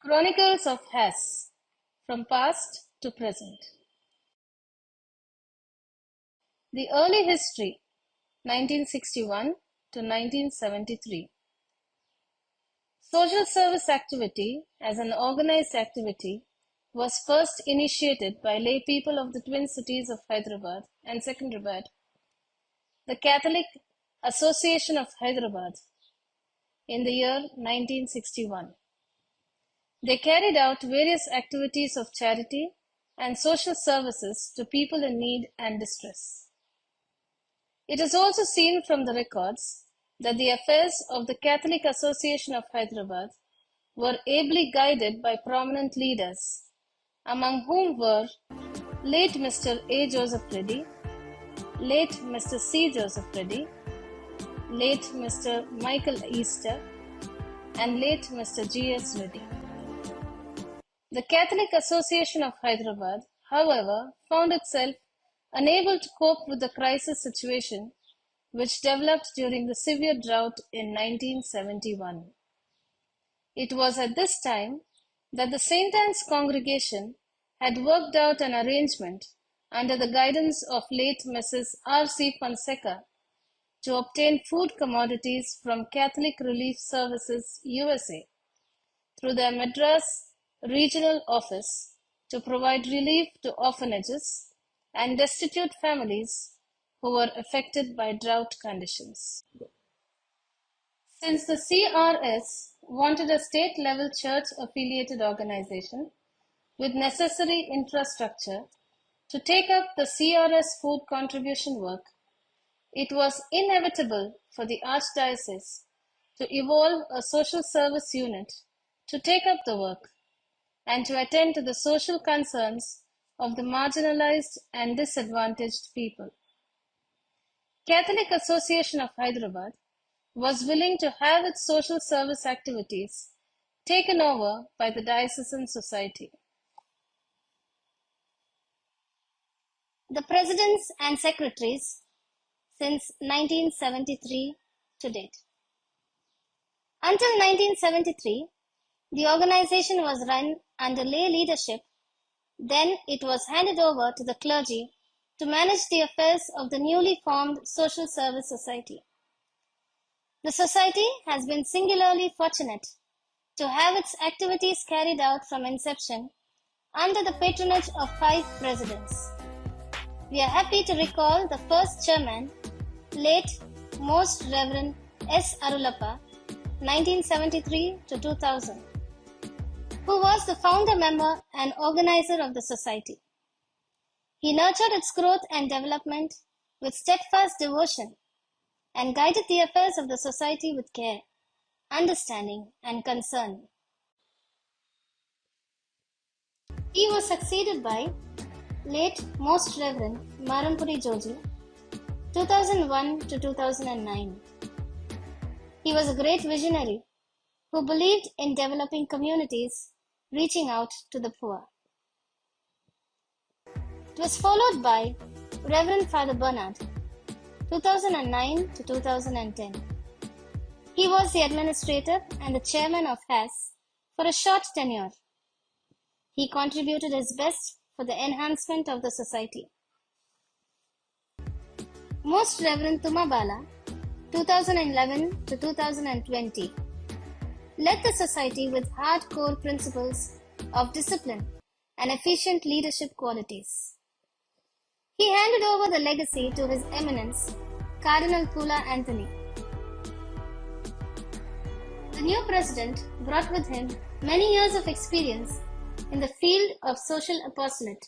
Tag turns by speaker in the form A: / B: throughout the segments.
A: Chronicles of HASS, from past to present. The early history, 1961 to 1973. Social service activity as an organized activity was first initiated by lay people of the twin cities of Hyderabad and Secunderabad, the Catholic Association of Hyderabad, in the year 1961. They carried out various activities of charity and social services to people in need and distress. It is also seen from the records that the affairs of the Catholic Association of Hyderabad were ably guided by prominent leaders, among whom were late Mr. A. Joseph Reddy, late Mr. C. Joseph Reddy, late Mr. Michael Easter, and late Mr. G. S. Reddy. The Catholic Association of Hyderabad, however, found itself unable to cope with the crisis situation which developed during the severe drought in 1971. It was at this time that the St. Anne's congregation had worked out an arrangement under the guidance of late Mrs. R. C. Fonseca to obtain food commodities from Catholic Relief Services USA through their Madras Regional Office to provide relief to orphanages and destitute families who were affected by drought conditions. Since the CRS wanted a state-level church-affiliated organization with necessary infrastructure to take up the CRS food contribution work, it was inevitable for the Archdiocese to evolve a social service unit to take up the work and to attend to the social concerns of the marginalized and disadvantaged people. Catholic Association of Hyderabad was willing to have its social service activities taken over by the Diocesan Society. The presidents and secretaries since 1973 to date. Until 1973, the organization was run under lay leadership. Then it was handed over to the clergy to manage the affairs of the newly formed Social Service Society. The society has been singularly fortunate to have its activities carried out from inception under the patronage of 5 presidents. We are happy to recall the first chairman, late Most Reverend S. Arulappa, 1973 to 2000, who was the founder member and organizer of the society. He nurtured its growth and development with steadfast devotion and guided the affairs of the society with care, understanding, and concern. He was succeeded by late Most Reverend Marampudi Joji, 2001 to 2009. He was a great visionary who believed in developing communities, reaching out to the poor. It was followed by Reverend Father Bernard, 2009 to 2010. He was the administrator and the chairman of HASS for a short tenure. He contributed his best for the enhancement of the society. Most Reverend Tumabala, 2011 to 2020, led the society with hardcore principles of discipline and efficient leadership qualities. He handed over the legacy to His Eminence, Cardinal Pula Anthony. The new president brought with him many years of experience in the field of social apostolate.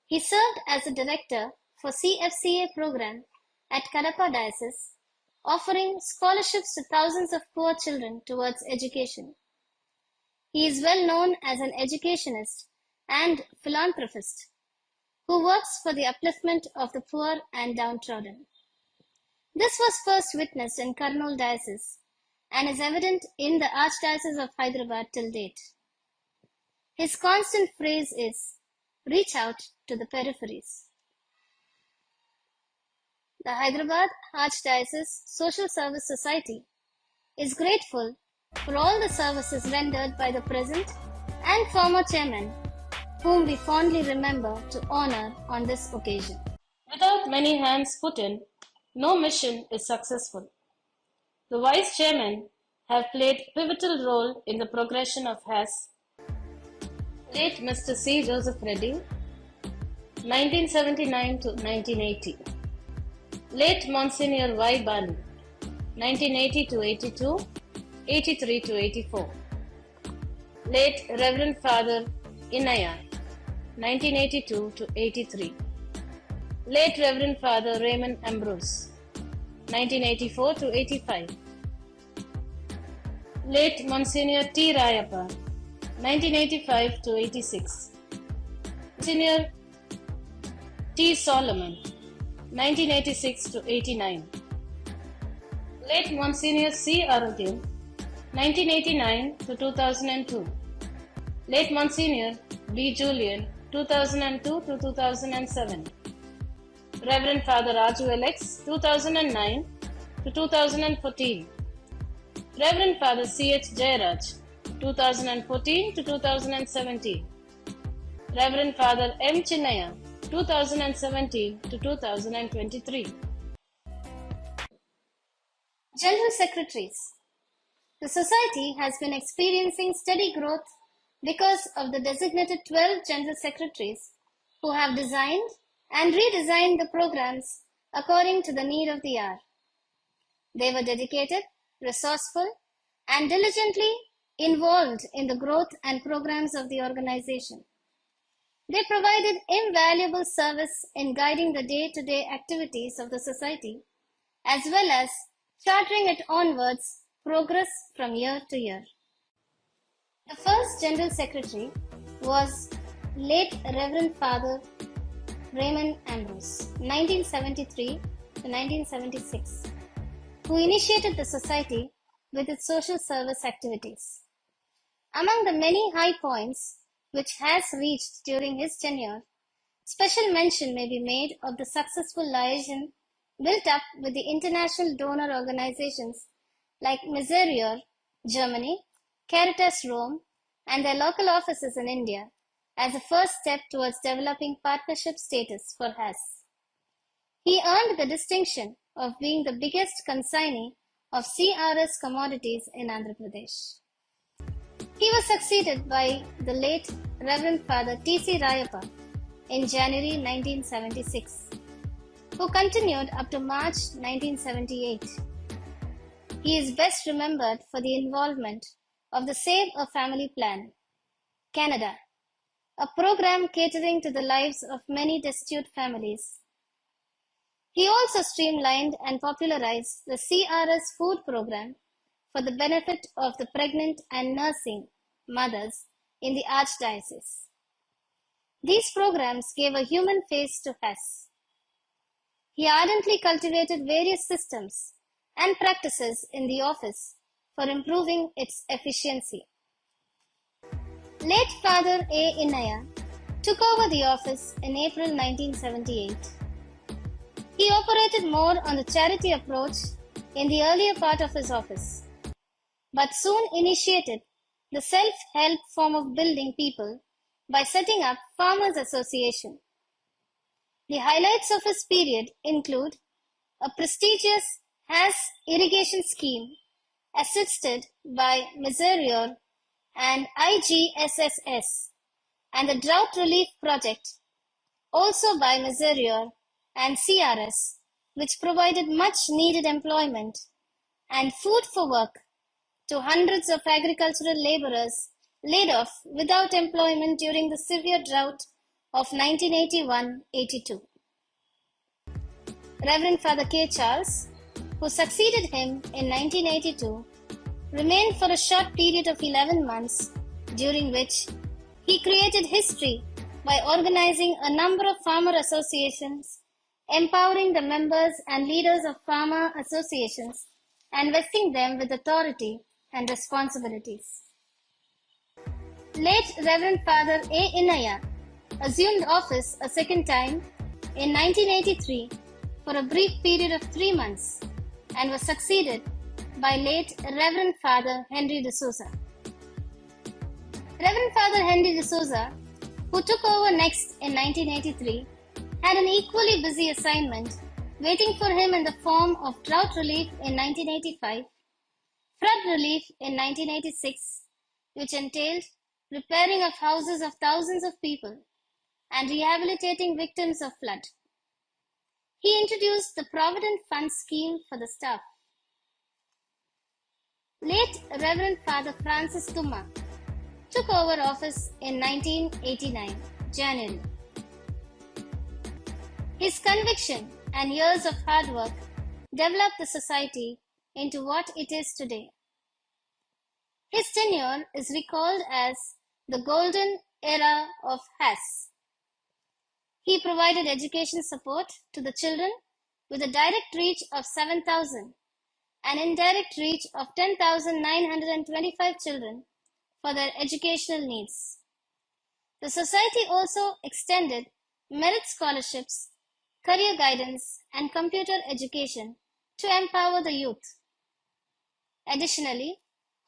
A: He served as a director for CFCA program at Kadapa Diocese, offering scholarships to thousands of poor children towards education. He is well known as an educationist and philanthropist who works for the upliftment of the poor and downtrodden. This was first witnessed in Kurnool Diocese and is evident in the Archdiocese of Hyderabad till date. His constant phrase is, "Reach out to the peripheries." The Hyderabad Archdiocese Social Service Society is grateful
B: for all the services rendered by the present and former chairman, whom we fondly remember to honor on this occasion.
A: Without many hands put in, no mission is successful. The vice chairmen have played pivotal role in the progression of HASS. Late Mr. C. Joseph Reddy, 1979 to 1980. Late Monsignor Y. Bali, 1980 to 82, 83 to 84. Late Reverend Father Inaya, 1982 to 83. Late Reverend Father Raymond Ambrose, 1984 to 85. Late Monsignor T. Rayappa, 1985 to 86. Monsignor T. Solomon, 1986 to 89. Late Monsignor C. Arugil, 1989 to 2002. Late Monsignor B. Julian, 2002 to 2007. Reverend Father Raju LX, 2009 to 2014. Reverend Father C.H. Jayaraj, 2014 to 2017. Reverend Father M. Chinnaya, 2017 to 2023.
B: General Secretaries. The Society has been experiencing steady growth because of the designated 12 General Secretaries who have designed and redesigned the programs according to the need of the hour. They were dedicated, resourceful, and diligently involved in the growth and programs of the organization. They provided invaluable service in guiding the day-to-day activities of the Society, as well as charting it onwards progress from year to year. The first General Secretary was late Reverend Father Raymond Ambrose, 1973 to 1976, who initiated the Society with its social service activities. Among the many high points which has reached during his tenure, special mention may be made of the successful liaison built up with the international donor organizations like Miserior, Germany, Caritas Rome, and their local offices in India as a first step towards developing partnership status for HASS. He earned the distinction of being the biggest consignee of CRS commodities in Andhra Pradesh. He was succeeded by the late Reverend Father T.C. Rayappa in January 1976, who continued up to March 1978. He is best remembered for the involvement of the Save a Family Plan, Canada, a program catering to the lives of many destitute families. He also streamlined and popularized the CRS food program for the benefit of the pregnant and nursing mothers in the Archdiocese. These programs gave a human face to HASS. He ardently cultivated various systems and practices in the office for improving its efficiency. Late Father A. Inaya took over the office in April 1978. He operated more on the charity approach in the earlier part of his office, but soon initiated the self-help form of building people by setting up Farmers Association. The highlights of his period include a prestigious HASS irrigation scheme assisted by Miserior and IGSSS, and the drought relief project also by Miserior and CRS, which provided much needed employment and food for work to hundreds of agricultural laborers laid off without employment during the severe drought of 1981-82. Reverend Father K. Charles, who succeeded him in 1982, remained for a short period of 11 months, during which he created history by organizing a number of farmer associations, empowering the members and leaders of farmer associations, and vesting them with authority and responsibilities. Late Reverend Father A. Inaya assumed office a second time in 1983 for a brief period of 3 months and was succeeded by late Reverend Father Henry de Souza. Reverend Father Henry de Souza, who took over next in 1983, had an equally busy assignment waiting for him in the form of drought relief in 1985, flood relief in 1986, which entailed repairing of houses of thousands of people and rehabilitating victims of flood. He introduced the Provident Fund scheme for the staff. Late Reverend Father Francis Tumma took over office in 1989, January. His conviction and years of hard work developed the society into what it is today. His tenure is recalled as the golden era of HASSS. He provided education support to the children with a direct reach of 7,000 and indirect reach of 10,925 children for their educational needs. The society also extended merit scholarships, career guidance, and computer education to empower the youth. Additionally,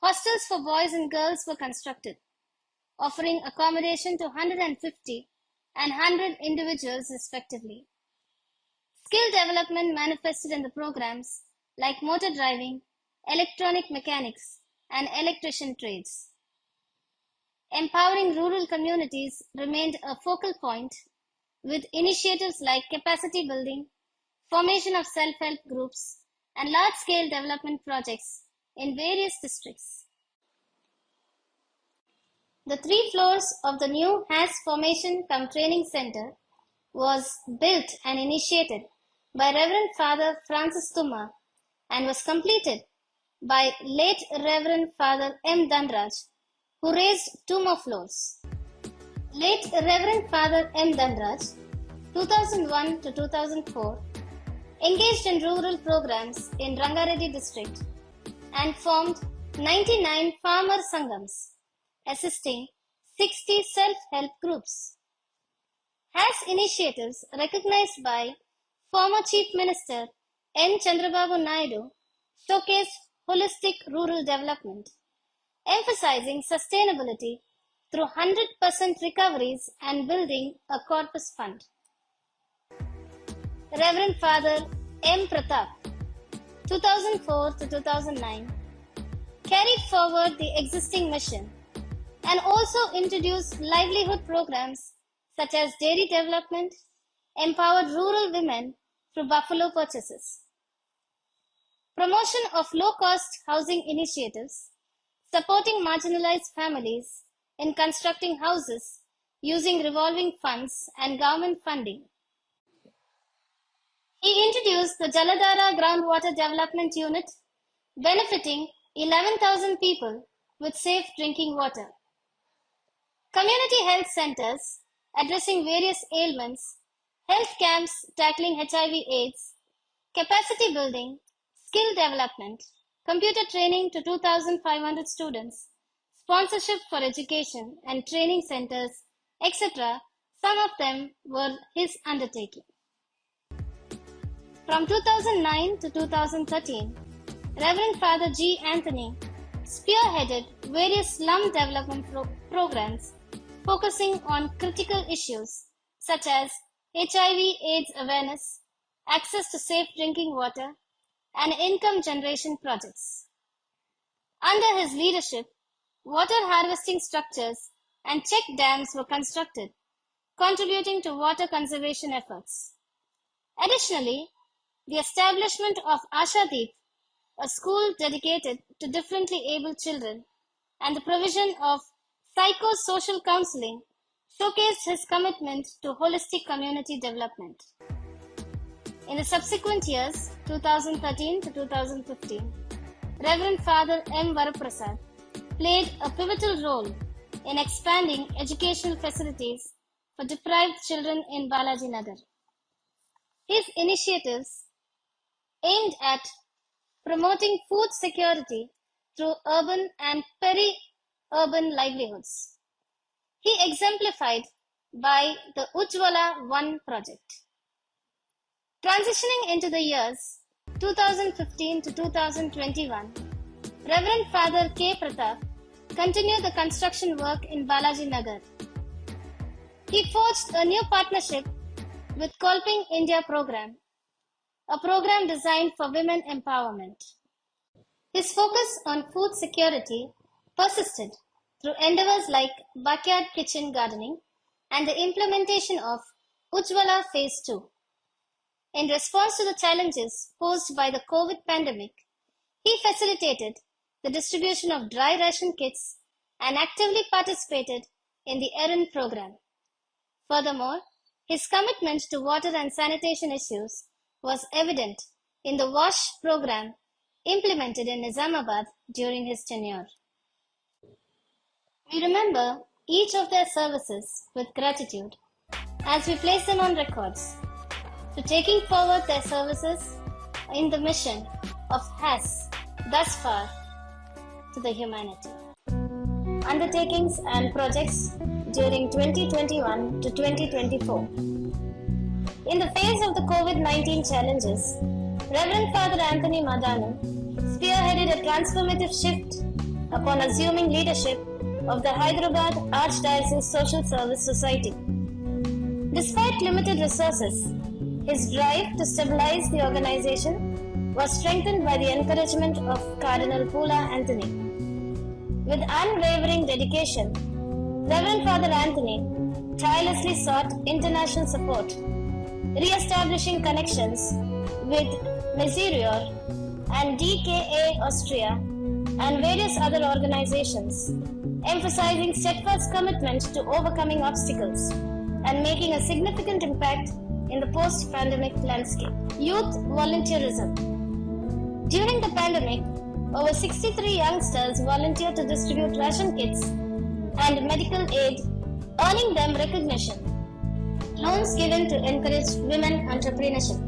B: hostels for boys and girls were constructed, offering accommodation to 150 and 100 individuals respectively. Skill development manifested in the programs like motor driving, electronic mechanics, and electrician trades. Empowering rural communities remained a focal point with initiatives like capacity building, formation of self-help groups, and large-scale development projects in various districts. The 3 floors of the new HASS Formation cum Training Center was built and initiated by Reverend Father Francis Tumma and was completed by late Reverend Father M. Dhanraj, who raised 2 more floors. Late Reverend Father M. Dhanraj, 2001 to 2004, engaged in rural programs in Rangareddy district and formed 99 farmer sangams, assisting 60 self-help groups. HASS initiatives recognized by former Chief Minister N. Chandrababu Naidu showcased holistic rural development, emphasizing sustainability through 100% recoveries and building a corpus fund. Reverend Father M. Pratap, 2004 to 2009, carried forward the existing mission and also introduced livelihood programs such as dairy development, empowered rural women through buffalo purchases, promotion of low-cost housing initiatives, supporting marginalized families in constructing houses using revolving funds and government funding. He introduced the Jaladhara Groundwater Development Unit, benefiting 11,000 people with safe drinking water. Community health centers addressing various ailments, health camps tackling HIV/AIDS, capacity building, skill development, computer training to 2,500 students, sponsorship for education and training centers, etc. Some of them were his undertaking. From 2009 to 2013, Reverend Father G. Anthony spearheaded various slum development programs focusing on critical issues such as HIV/AIDS awareness, access to safe drinking water, and income generation projects. Under his leadership, water harvesting structures and check dams were constructed, contributing to water conservation efforts. Additionally, the establishment of Ashadeep, a school dedicated to differently abled children, and the provision of psychosocial counseling showcased his commitment to holistic community development. In the subsequent years, 2013 to 2015, Reverend Father M. Varaprasad played a pivotal role in expanding educational facilities for deprived children in Balaji Nagar. His initiatives aimed at promoting food security through urban and peri-urban livelihoods. He exemplified by the Ujjwala 1 project. Transitioning into the years 2015 to 2021, Reverend Father K. Pratap continued the construction work in Balaji Nagar. He forged a new partnership with Kolping India program, a program designed for women empowerment. His focus on food security persisted through endeavors like backyard kitchen gardening and the implementation of Ujjwala Phase 2. In response to the challenges posed by the COVID pandemic, he facilitated the distribution of dry ration kits and actively participated in the errand program. Furthermore, his commitment to water and sanitation issues was evident in the WASH program implemented in Nizamabad during his tenure. We remember each of their services with gratitude as we place them on records to taking forward their services in the mission of HASS thus far to the humanity. Undertakings and projects during 2021 to 2024. In the face of the COVID-19 challenges, Reverend Father Anthony Madanu spearheaded a transformative shift upon assuming leadership of the Hyderabad Archdiocese Social Service Society. Despite limited resources, his drive to stabilize the organization was strengthened by the encouragement of Cardinal Pula Anthony. With unwavering dedication, Reverend Father Anthony tirelessly sought international support, re-establishing connections with Mesurior and DKA Austria and various other organizations, emphasizing steadfast commitment to overcoming obstacles and making a significant impact in the post-pandemic landscape. Youth volunteerism. During the pandemic, over 63 youngsters volunteered to distribute ration kits and medical aid, earning them recognition. Loans given to encourage women entrepreneurship.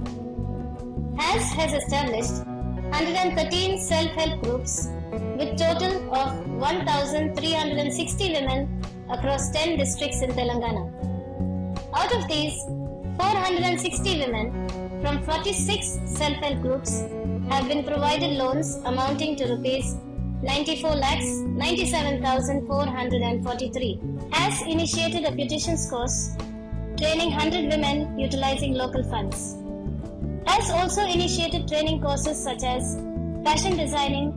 B: HASS has established 113 self-help groups with total of 1,360 women across 10 districts in Telangana. Out of these, 460 women from 46 self-help groups have been provided loans amounting to rupees 94,97,443. HASS initiated a petitions course training 100 women utilizing local funds. HASS also initiated training courses such as fashion designing,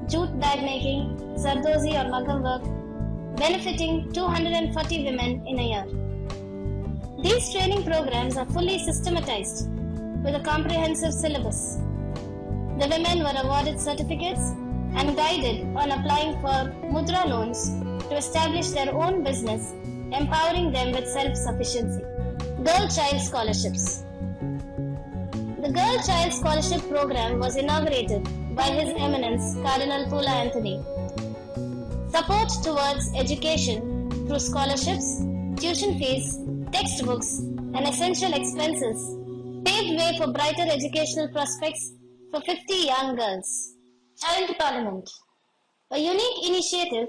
B: jute bag making, sardozi or maggam work, benefiting 240 women in a year. These training programs are fully systematized with a comprehensive syllabus. The women were awarded certificates and guided on applying for mudra loans to establish their own business, empowering them with self-sufficiency. Girl Child Scholarships. The Girl Child Scholarship Program was inaugurated by His Eminence Cardinal Pula Anthony. Support towards education through scholarships, tuition fees, textbooks, and essential expenses paved way for brighter educational prospects for 50 young girls. Child Parliament, a unique initiative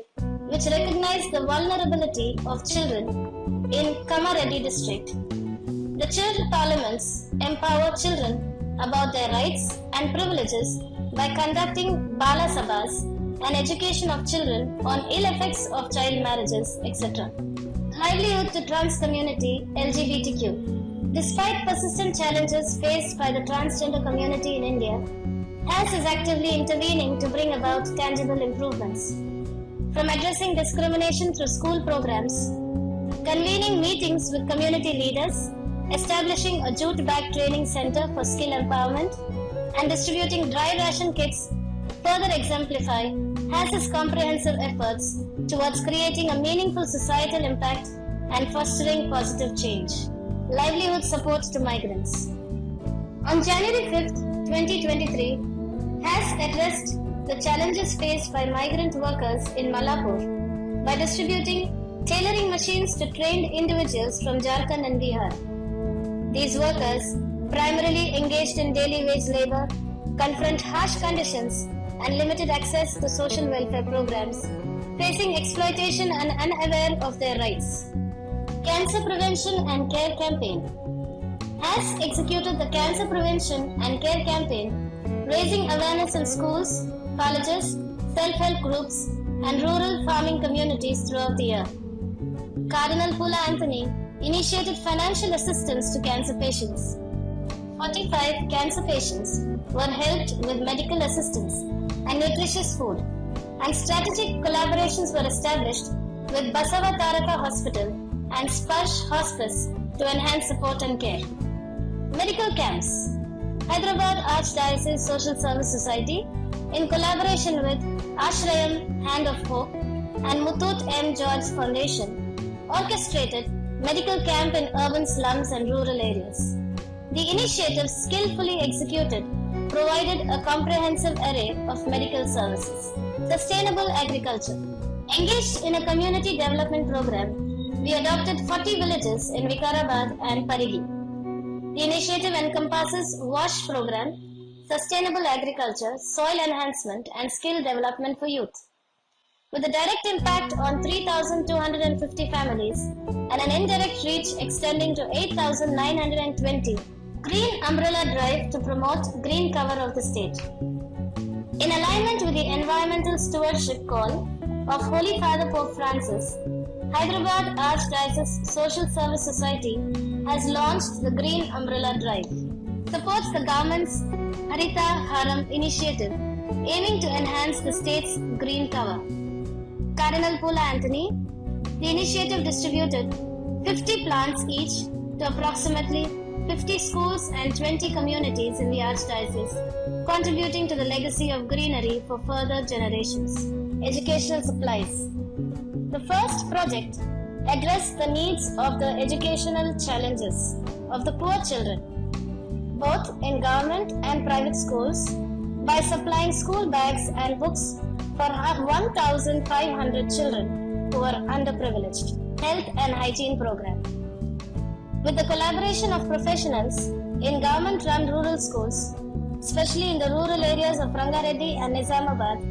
B: which recognized the vulnerability of children in Kamareddy district. The Child Parliaments empower children about their rights and privileges by conducting Bala Sabhas and education of children on ill effects of child marriages, etc. Livelihood to trans community LGBTQ. Despite persistent challenges faced by the transgender community in India, HASS is actively intervening to bring about tangible improvements. From addressing discrimination through school programs, convening meetings with community leaders, establishing a jute bag training center for skill empowerment, and distributing dry ration kits further exemplify HASS's comprehensive efforts towards creating a meaningful societal impact and fostering positive change. Livelihood support to migrants. On January 5th, 2023, HASS addressed the challenges faced by migrant workers in Malapur by distributing tailoring machines to trained individuals from Jharkhand and Bihar. These workers, primarily engaged in daily wage labor, confront harsh conditions and limited access to social welfare programs, facing exploitation and unaware of their rights. Cancer Prevention and Care Campaign. HASS executed the Cancer Prevention and Care Campaign raising awareness in schools, colleges, self-help groups, and rural farming communities throughout the year. Cardinal Pula Anthony initiated financial assistance to cancer patients. 45 cancer patients were helped with medical assistance and nutritious food, and strategic collaborations were established with Basava Taraka Hospital and Sparsh Hospice to enhance support and care. Medical camps. Hyderabad Archdiocese Social Service Society, in collaboration with Ashrayam Hand of Hope and Muthoot M. George Foundation, orchestrated medical camp in urban slums and rural areas. The initiative, skillfully executed, provided a comprehensive array of medical services. Sustainable agriculture. Engaged in a community development program, we adopted 40 villages in Vikarabad and Parigi. The initiative encompasses WASH program, sustainable agriculture, soil enhancement, and skill development for youth. With a direct impact on 3,250 families and an indirect reach extending to 8,920, Green Umbrella Drive to promote green cover of the state. In alignment with the environmental stewardship call of Holy Father Pope Francis, Hyderabad Archdiocese Social Service Society has launched the Green Umbrella Drive. Supports the government's Harita Haram initiative aiming to enhance the state's green cover. Cardinal Pula Anthony, the initiative distributed 50 plants each to approximately 50 schools and 20 communities in the Archdiocese, contributing to the legacy of greenery for further generations. Educational supplies. The first project addressed the needs of the educational challenges of the poor children, both in government and private schools, by supplying school bags and books for 1,500 children who are underprivileged. Health and hygiene program. With the collaboration of professionals in government-run rural schools, especially in the rural areas of Rangareddy and Nizamabad,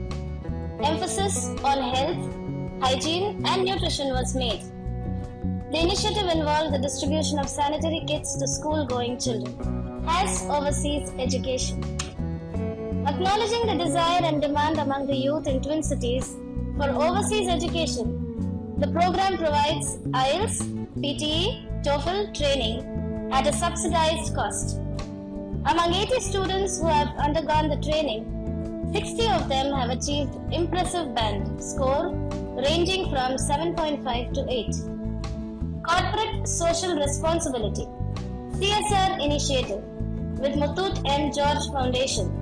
B: emphasis on health, hygiene and nutrition was made. The initiative involved the distribution of sanitary kits to school-going children. HASS oversees education. Acknowledging the desire and demand among the youth in Twin Cities for overseas education, the program provides IELTS, PTE, TOEFL training at a subsidized cost. Among 80 students who have undergone the training, 60 of them have achieved impressive band score ranging from 7.5 to 8. Corporate Social Responsibility CSR Initiative with Muthoot M. George Foundation.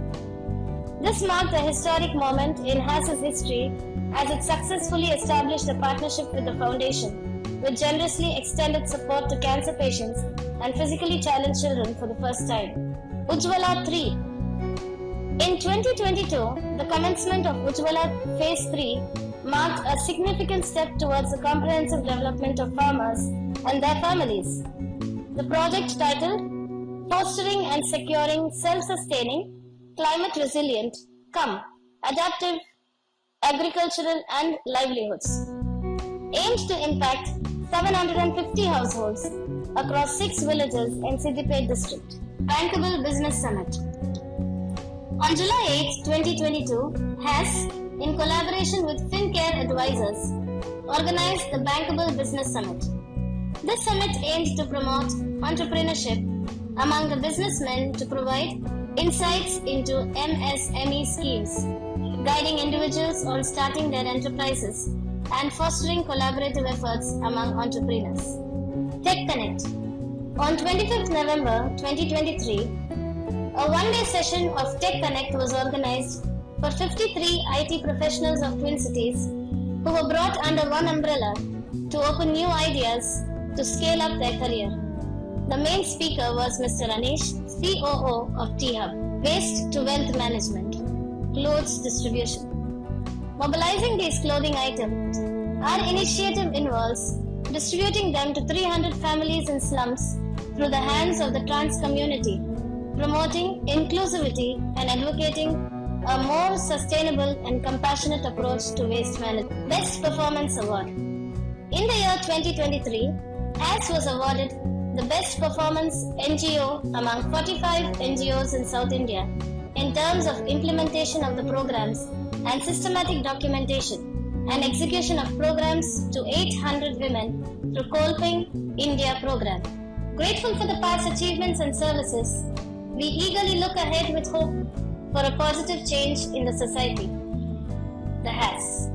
B: This marked a historic moment in HASS's history as it successfully established a partnership with the foundation, which generously extended support to cancer patients and physically challenged children for the first time. Ujjwala 3. In 2022, the commencement of Ujjwala Phase 3 marked a significant step towards the comprehensive development of farmers and their families. The project, titled Fostering and Securing Self-Sustaining, Climate Resilient, Adaptive Agricultural and Livelihoods, aims to impact 750 households across 6 villages in Siddipet district. Bankable Business Summit. On July 8, 2022, HASS, in collaboration with FinCare Advisors, organized the Bankable Business Summit. This summit aimed to promote entrepreneurship among the businessmen to provide insights into MSME schemes, guiding individuals on starting their enterprises and fostering collaborative efforts among entrepreneurs. Tech Connect. On 25th November 2023, a one-day session of Tech Connect was organized for 53 IT professionals of Twin Cities who were brought under one umbrella to open new ideas to scale up their career. The main speaker was Mr. Anish, COO of T-Hub, Waste to Wealth Management, Clothes Distribution. Mobilizing these clothing items, our initiative involves distributing them to 300 families in slums through the hands of the trans community, promoting inclusivity and advocating a more sustainable and compassionate approach to waste management. Best Performance Award. In the year 2023, HASS was awarded the Best Performance NGO among 45 NGOs in South India in terms of implementation of the programs and systematic documentation and execution of programs to 800 women through Kolping India program. Grateful for the past achievements and services, we eagerly look ahead with hope for a positive change in the society. The HASS.